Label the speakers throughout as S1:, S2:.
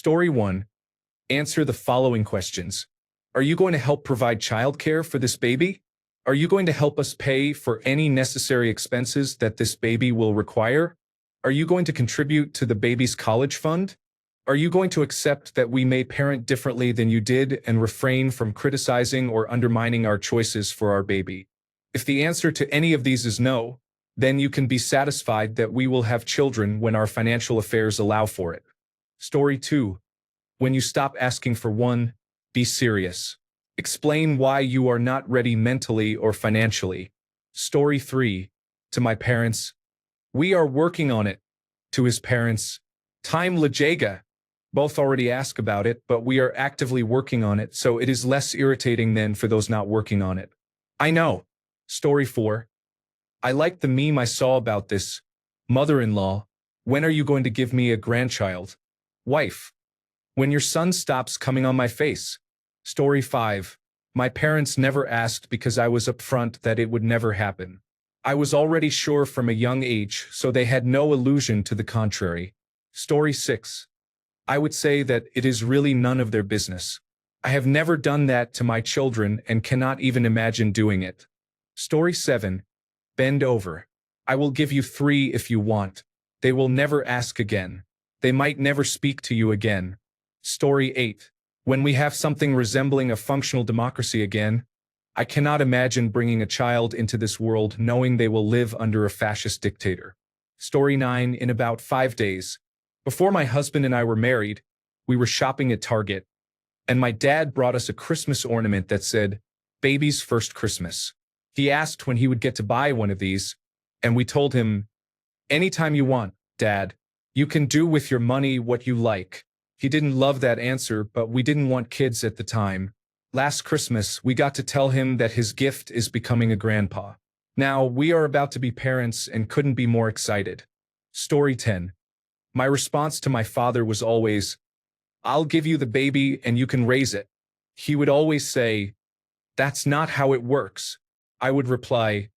S1: Story 1. Answer the following questions. Are you going to help provide childcare for this baby? Are you going to help us pay for any necessary expenses that this baby will require? Are you going to contribute to the baby's college fund? Are you going to accept that we may parent differently than you did and refrain from criticizing or undermining our choices for our baby? If the answer to any of these is no, then you can be satisfied that we will have children when our financial affairs allow for it. Story 2. When you stop asking for one, be serious. Explain why you are not ready mentally or financially. Story 3. To my parents. We are working on it. To his parents. Time Lajega. Both already ask about it, but we are actively working on it, so it is less irritating than for those not working on it. I know. Story 4. I like the meme I saw about this. Mother-in-law. When are you going to give me a grandchild? Wife. When your son stops coming on my face. Story 5. My parents never asked because I was upfront that it would never happen. I was already sure from a young age, so they had no illusion to the contrary. Story 6. I would say that it is really none of their business. I have never done that to my children and cannot even imagine doing it. Story 7. Bend over. I will give you 3 if you want. They will never ask again. They might never speak to you again. Story 8. When we have something resembling a functional democracy again, I cannot imagine bringing a child into this world knowing they will live under a fascist dictator. Story 9. In about 5 days. Before my husband and I were married, we were shopping at Target, and my dad brought us a Christmas ornament that said, "Baby's first Christmas." He asked when he would get to buy one of these, and we told him, "Anytime you want, Dad. You can do with your money what you like." He didn't love that answer, but we didn't want kids at the time. Last Christmas, we got to tell him that his gift is becoming a grandpa. Now, we are about to be parents and couldn't be more excited. Story 10. My response to my father was always, "I'll give you the baby and you can raise it." He would always say, "That's not how it works." I would reply,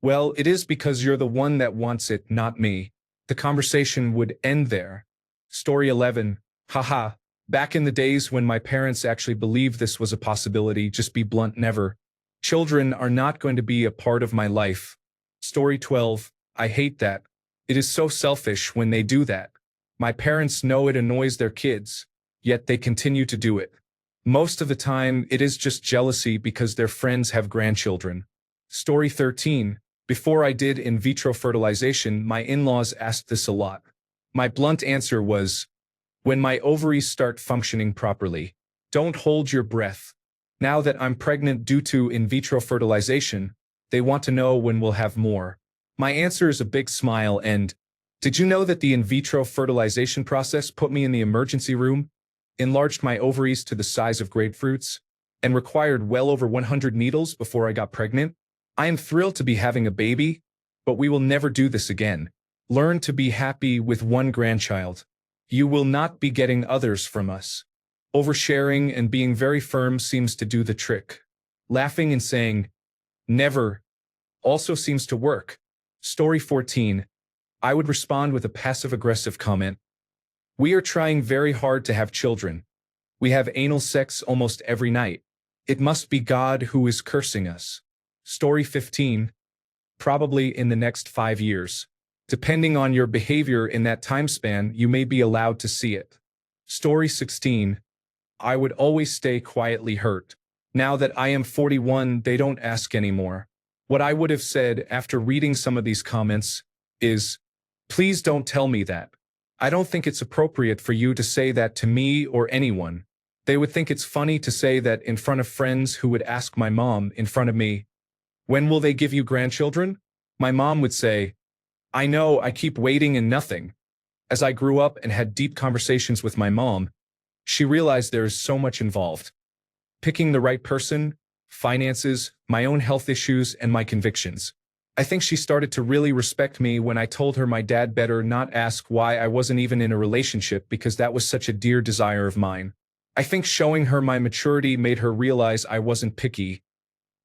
S1: "Well, it is because you're the one that wants it, not me." The conversation would end there. Story 11. Haha. Back in the days when my parents actually believed this was a possibility, just be blunt, never. Children are not going to be a part of my life. Story 12. I hate that. It is so selfish when they do that. My parents know it annoys their kids, yet they continue to do it. Most of the time, it is just jealousy because their friends have grandchildren. Story 13. Before I did in vitro fertilization, my in-laws asked this a lot. My blunt answer was, when my ovaries start functioning properly. Don't hold your breath. Now that I'm pregnant due to in vitro fertilization, they want to know when we'll have more. My answer is a big smile and, did you know that the in vitro fertilization process put me in the emergency room, enlarged my ovaries to the size of grapefruits, and required well over 100 needles before I got pregnant? I am thrilled to be having a baby, but we will never do this again. Learn to be happy with one grandchild. You will not be getting others from us. Oversharing and being very firm seems to do the trick. Laughing and saying, "Never," also seems to work. Story 14. I would respond with a passive-aggressive comment. We are trying very hard to have children. We have anal sex almost every night. It must be God who is cursing us. Story 15. Probably in the next 5 years. Depending on your behavior in that time span, you may be allowed to see it. Story 16. I would always stay quietly hurt. Now that I am 41, they don't ask anymore. What I would have said after reading some of these comments is, please don't tell me that. I don't think it's appropriate for you to say that to me or anyone. They would think it's funny to say that in front of friends who would ask my mom in front of me, "When will they give you grandchildren?" My mom would say, "I know, I keep waiting and nothing." As I grew up and had deep conversations with my mom, she realized there is so much involved. Picking the right person, finances, my own health issues, and my convictions. I think she started to really respect me when I told her my dad better not ask why I wasn't even in a relationship because that was such a dear desire of mine. I think showing her my maturity made her realize I wasn't picky.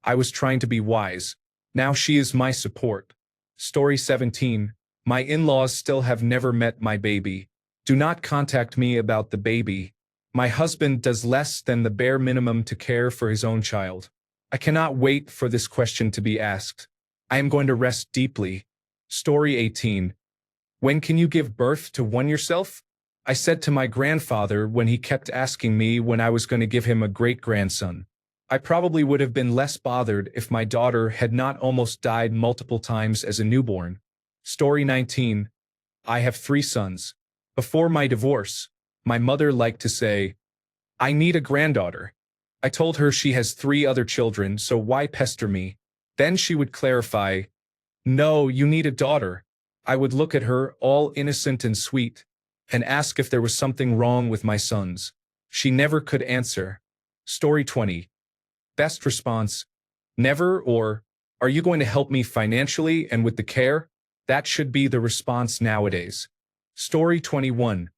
S1: I was trying to be wise. Now she is my support. Story 17. My in-laws still have never met my baby. Do not contact me about the baby. My husband does less than the bare minimum to care for his own child. I cannot wait for this question to be asked. I am going to rest deeply. Story 18. When can you give birth to one yourself? I said to my grandfather when he kept asking me when I was going to give him a great-grandson. I probably would have been less bothered if my daughter had not almost died multiple times as a newborn. Story 19. I have 3 sons. Before my divorce, my mother liked to say, I need a granddaughter. I told her she has 3 other children, so why pester me? Then she would clarify, no, you need a daughter. I would look at her, all innocent and sweet, and ask if there was something wrong with my sons. She never could answer. Story 20. Best response, never, or, are you going to help me financially and with the care? That should be the response nowadays. Story 21.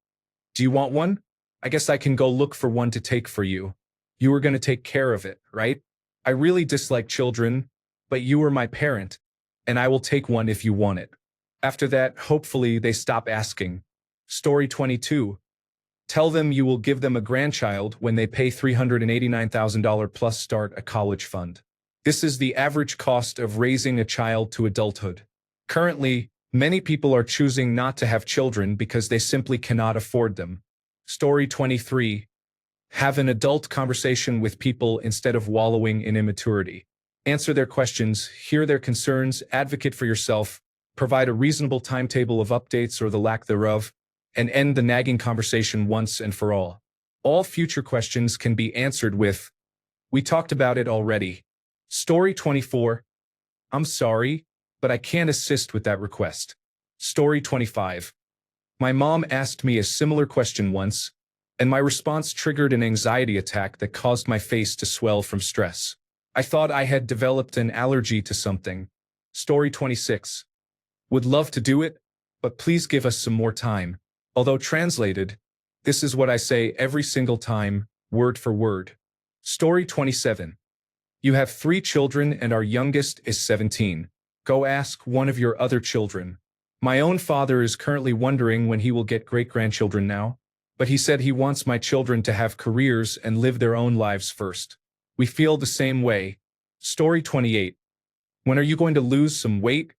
S1: Do you want one? I guess I can go look for one to take for you. You were going to take care of it, right? I really dislike children, but you are my parent, and I will take one if you want it. After that, hopefully they stop asking. Story 22. Tell them you will give them a grandchild when they pay $389,000 plus start a college fund. This is the average cost of raising a child to adulthood. Currently, many people are choosing not to have children because they simply cannot afford them. Story 23. Have an adult conversation with people instead of wallowing in immaturity. Answer their questions, hear their concerns, advocate for yourself, provide a reasonable timetable of updates or the lack thereof, and end the nagging conversation once and for all. All future questions can be answered with, we talked about it already. Story 24. I'm sorry, but I can't assist with that request. Story 25. My mom asked me a similar question once, and my response triggered an anxiety attack that caused my face to swell from stress. I thought I had developed an allergy to something. Story 26. Would love to do it, but please give us some more time. Although translated, this is what I say every single time, word for word. Story 27. You have 3 children and our youngest is 17. Go ask one of your other children. My own father is currently wondering when he will get great-grandchildren now, but he said he wants my children to have careers and live their own lives first. We feel the same way. Story 28. When are you going to lose some weight,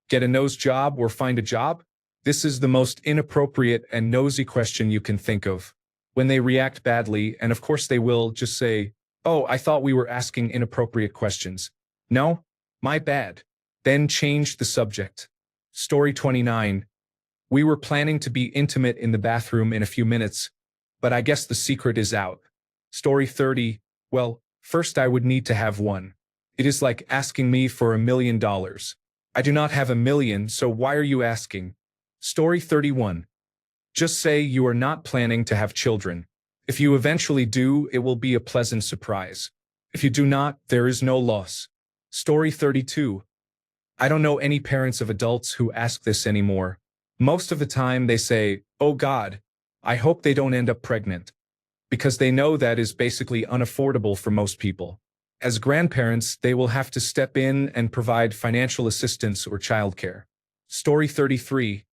S1: get a nose job, or find a job? This is the most inappropriate and nosy question you can think of. When they react badly, and of course they will, just say, oh, I thought we were asking inappropriate questions. No? My bad. Then change the subject. Story 29. We were planning to be intimate in the bathroom in a few minutes, but I guess the secret is out. Story 30. Well, first I would need to have one. It is like asking me for $1 million. I do not have $1 million, so why are you asking? Story 31. Just say you are not planning to have children. If you eventually do, it will be a pleasant surprise. If you do not, there is no loss. Story 32. I don't know any parents of adults who ask this anymore. Most of the time they say, oh God, I hope they don't end up pregnant. Because they know that is basically unaffordable for most people. As grandparents, they will have to step in and provide financial assistance or childcare. Story 33.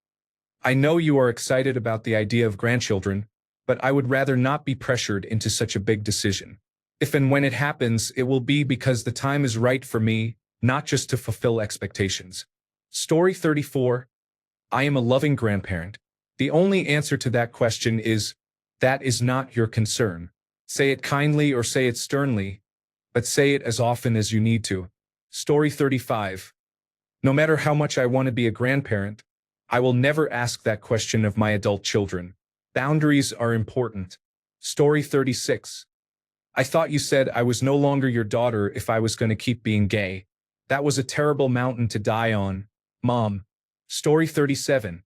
S1: I know you are excited about the idea of grandchildren, but I would rather not be pressured into such a big decision. If and when it happens, it will be because the time is right for me, not just to fulfill expectations. Story 34. I am a loving grandparent. The only answer to that question is, that is not your concern. Say it kindly or say it sternly, but say it as often as you need to. Story 35. No matter how much I want to be a grandparent, I will never ask that question of my adult children. Boundaries are important. Story 36. I thought you said I was no longer your daughter if I was going to keep being gay. That was a terrible mountain to die on, Mom. Story 37.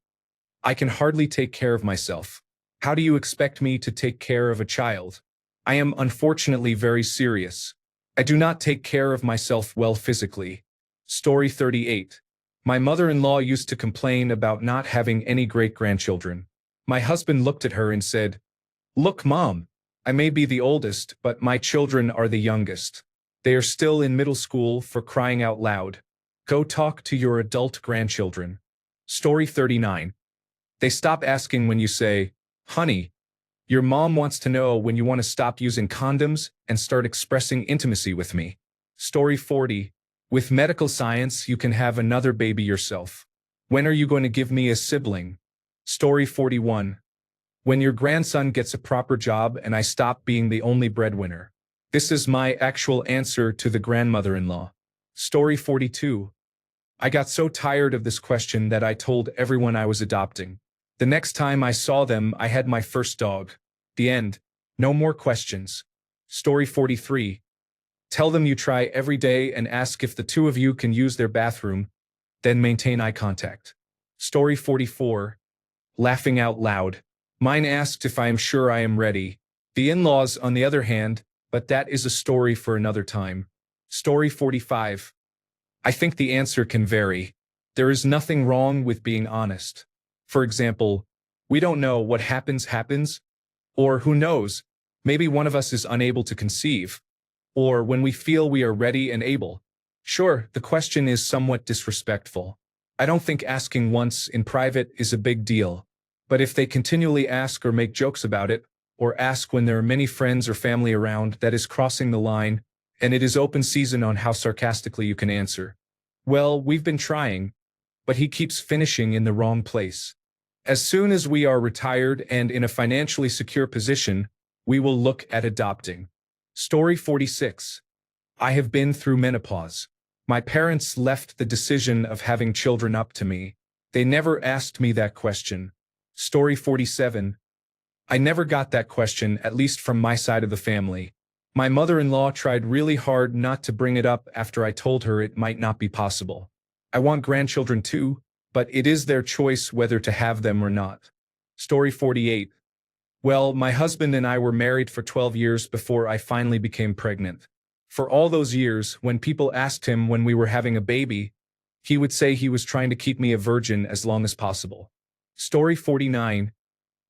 S1: I can hardly take care of myself. How do you expect me to take care of a child? I am unfortunately very serious. I do not take care of myself well physically. Story 38. My mother-in-law used to complain about not having any great-grandchildren. My husband looked at her and said, Look, Mom, I may be the oldest, but my children are the youngest. They are still in middle school, for crying out loud. Go talk to your adult grandchildren. Story 39. They stop asking when you say, Honey, your mom wants to know when you want to stop using condoms and start expressing intimacy with me. Story 40. With medical science, you can have another baby yourself. When are you going to give me a sibling? Story 41. When your grandson gets a proper job and I stop being the only breadwinner. This is my actual answer to the grandmother-in-law. Story 42. I got so tired of this question that I told everyone I was adopting. The next time I saw them, I had my first dog. The end. No more questions. Story 43. Tell them you try every day and ask if the two of you can use their bathroom, then maintain eye contact. Story 44. Laughing out loud. Mine asked if I am sure I am ready. The in-laws, on the other hand, but that is a story for another time. Story 45. I think the answer can vary. There is nothing wrong with being honest. For example, we don't know what happens, or who knows, maybe one of us is unable to conceive, or when we feel we are ready and able. Sure, the question is somewhat disrespectful. I don't think asking once in private is a big deal, but if they continually ask or make jokes about it, or ask when there are many friends or family around, that is crossing the line, and it is open season on how sarcastically you can answer. Well, we've been trying, but he keeps finishing in the wrong place. As soon as we are retired and in a financially secure position, we will look at adopting. Story 46. I have been through menopause. My parents left the decision of having children up to me. They never asked me that question. Story 47. I never got that question, at least from my side of the family. My mother-in-law tried really hard not to bring it up after I told her it might not be possible. I want grandchildren too, but it is their choice whether to have them or not. Story 48. Well, my husband and I were married for 12 years before I finally became pregnant. For all those years, when people asked him when we were having a baby, he would say he was trying to keep me a virgin as long as possible. Story 49.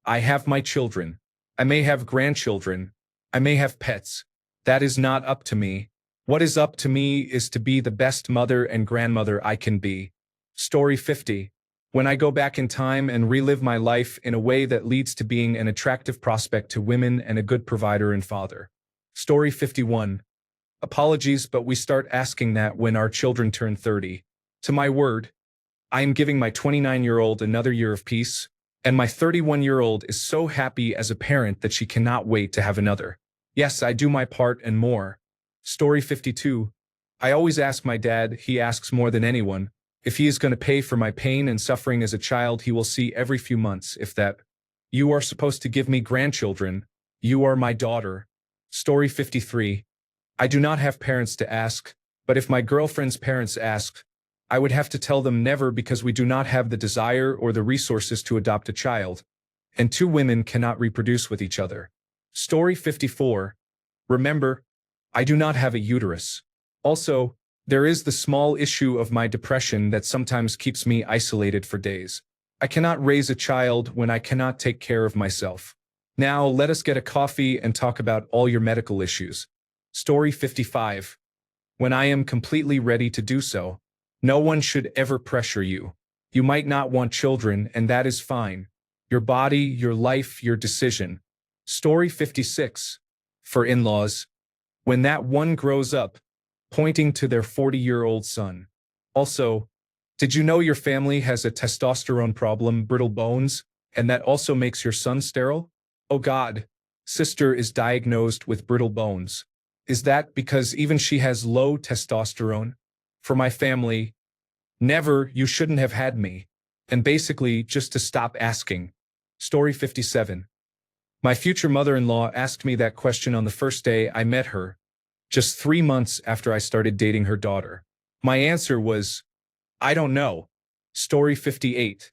S1: I have my children. I may have grandchildren. I may have pets. That is not up to me. What is up to me is to be the best mother and grandmother I can be. Story 50. When I go back in time and relive my life in a way that leads to being an attractive prospect to women and a good provider and father. Story 51. Apologies, but we start asking that when our children turn 30. To my word, I am giving my 29-year-old another year of peace, and my 31-year-old is so happy as a parent that she cannot wait to have another. Yes, I do my part and more. Story 52. I always ask my dad, he asks more than anyone, if he is going to pay for my pain and suffering as a child he will see every few months, if that. You are supposed to give me grandchildren. You are my daughter. Story 53. I do not have parents to ask, but if my girlfriend's parents asked, I would have to tell them never because we do not have the desire or the resources to adopt a child, and two women cannot reproduce with each other. Story 54. Remember, I do not have a uterus. Also, there is the small issue of my depression that sometimes keeps me isolated for days. I cannot raise a child when I cannot take care of myself. Now, let us get a coffee and talk about all your medical issues. Story 55. When I am completely ready to do so. No one should ever pressure you. You might not want children, and that is fine. Your body, your life, your decision. Story 56. For in-laws. When that one grows up, pointing to their 40-year-old son. Also, did you know your family has a testosterone problem, brittle bones, and that also makes your son sterile? Oh God, sister is diagnosed with brittle bones. Is that because even she has low testosterone? For my family, never, you shouldn't have had me. And basically, just to stop asking. Story 57. My future mother-in-law asked me that question on the first day I met her, just 3 months after I started dating her daughter. My answer was, I don't know. Story 58.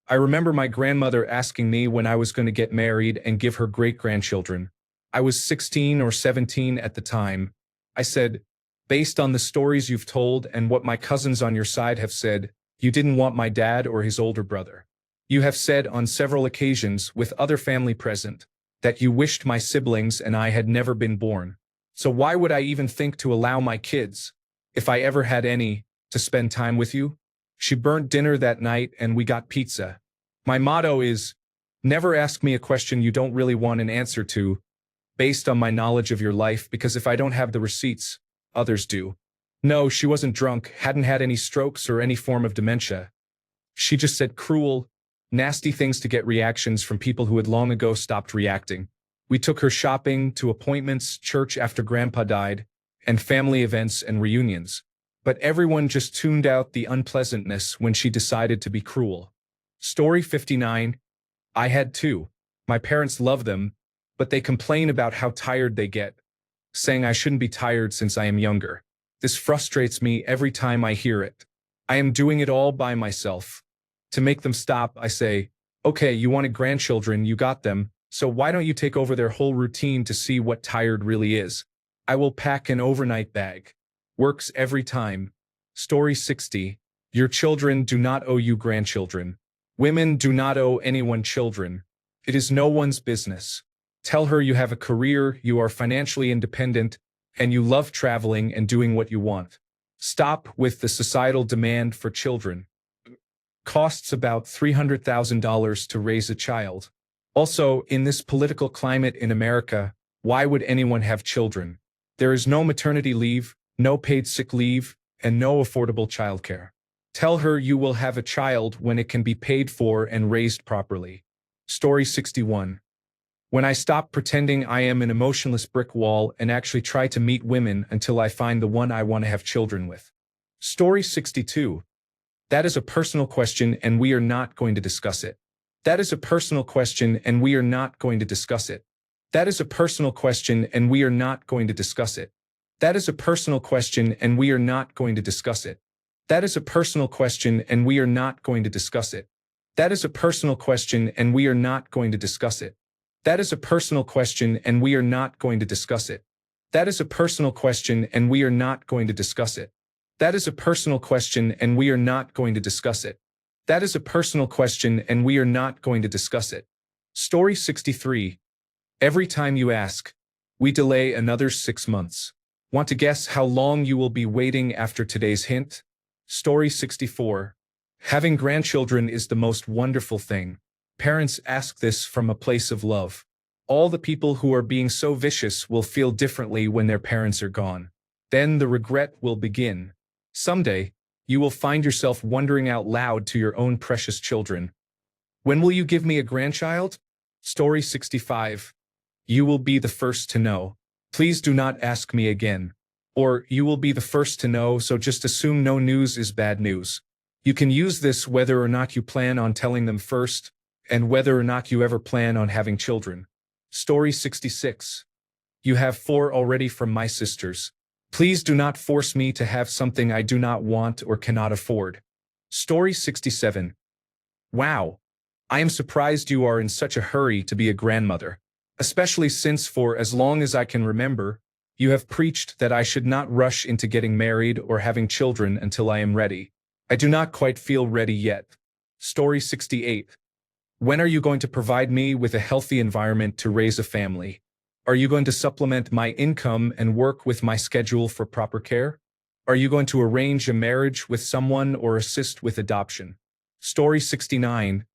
S1: I remember my grandmother asking me when I was going to get married and give her great-grandchildren. I was 16 or 17 at the time. I said, based on the stories you've told and what my cousins on your side have said, you didn't want my dad or his older brother. You have said on several occasions, with other family present, that you wished my siblings and I had never been born. So why would I even think to allow my kids, if I ever had any, to spend time with you? She burnt dinner that night and we got pizza. My motto is, Never ask me a question you don't really want an answer to, based on my knowledge of your life, because if I don't have the receipts, others do. No, she wasn't drunk, hadn't had any strokes or any form of dementia. She just said cruel, nasty things to get reactions from people who had long ago stopped reacting. We took her shopping, to appointments, church after Grandpa died, and family events and reunions. But everyone just tuned out the unpleasantness when she decided to be cruel. Story 59. I had two. My parents love them, but they complain about how tired they get, saying I shouldn't be tired since I am younger. This frustrates me every time I hear it. I am doing it all by myself. To make them stop, I say, okay, you wanted grandchildren, you got them, so why don't you take over their whole routine to see what tired really is? I will pack an overnight bag. Works every time. Story 60. Your children do not owe you grandchildren. Women do not owe anyone children. It is no one's business. Tell her you have a career, you are financially independent, and you love traveling and doing what you want. Stop with the societal demand for children. Costs about $300,000 to raise a child. Also, in this political climate in America, why would anyone have children? There is no maternity leave, no paid sick leave, and no affordable childcare. Tell her you will have a child when it can be paid for and raised properly. Story 61. When I stop pretending I am an emotionless brick wall and actually try to meet women until I find the one I want to have children with. Story 62. That is a personal question and we are not going to discuss it. That is a personal question and we are not going to discuss it. That is a personal question and we are not going to discuss it. That is a personal question and we are not going to discuss it. That is a personal question and we are not going to discuss it. That is a personal question and we are not going to discuss it. That is a personal question and we are not going to discuss it. That is a personal question and we are not going to discuss it. That is a personal question and we are not going to discuss it. That is a personal question and we are not going to discuss it. Story 63. Every time you ask, we delay another 6 months. Want to guess how long you will be waiting after today's hint? Story 64. Having grandchildren is the most wonderful thing. Parents ask this from a place of love. All the people who are being so vicious will feel differently when their parents are gone. Then the regret will begin. Someday, you will find yourself wondering out loud to your own precious children. When will you give me a grandchild? Story 65. You will be the first to know. Please do not ask me again. Or, you will be the first to know, so just assume no news is bad news. You can use this whether or not you plan on telling them first, and whether or not you ever plan on having children. Story 66. You have 4 already from my sisters. Please do not force me to have something I do not want or cannot afford. Story 67. Wow. I am surprised you are in such a hurry to be a grandmother, especially since for as long as I can remember, you have preached that I should not rush into getting married or having children until I am ready. I do not quite feel ready yet. Story 68. When are you going to provide me with a healthy environment to raise a family? Are you going to supplement my income and work with my schedule for proper care? Are you going to arrange a marriage with someone or assist with adoption? Story 69.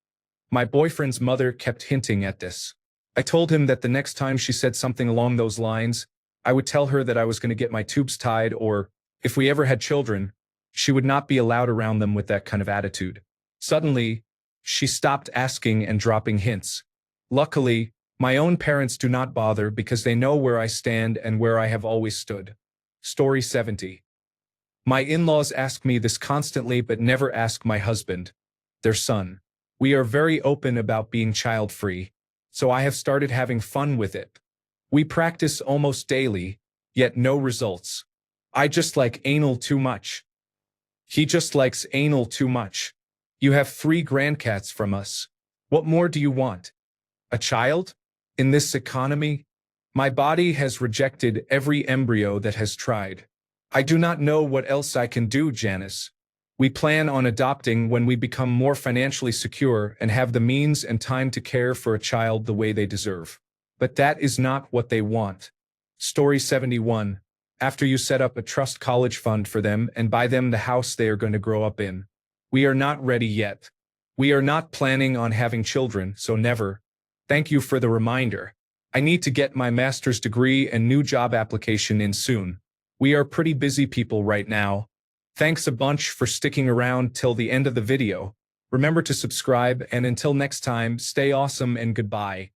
S1: My boyfriend's mother kept hinting at this. I told him that the next time she said something along those lines, I would tell her that I was going to get my tubes tied or, if we ever had children, she would not be allowed around them with that kind of attitude. Suddenly, she stopped asking and dropping hints. Luckily, my own parents do not bother because they know where I stand and where I have always stood. Story 70. My in-laws ask me this constantly but never ask my husband, their son. We are very open about being child-free, so I have started having fun with it. We practice almost daily, yet no results. I just like anal too much. He just likes anal too much. You have 3 grandcats from us. What more do you want? A child? In this economy? My body has rejected every embryo that has tried. I do not know what else I can do, Janice. We plan on adopting when we become more financially secure and have the means and time to care for a child the way they deserve. But that is not what they want. Story 71. After you set up a trust college fund for them and buy them the house they are going to grow up in. We are not ready yet. We are not planning on having children, so never. Thank you for the reminder. I need to get my master's degree and new job application in soon. We are pretty busy people right now. Thanks a bunch for sticking around till the end of the video. Remember to subscribe, and until next time, stay awesome and goodbye.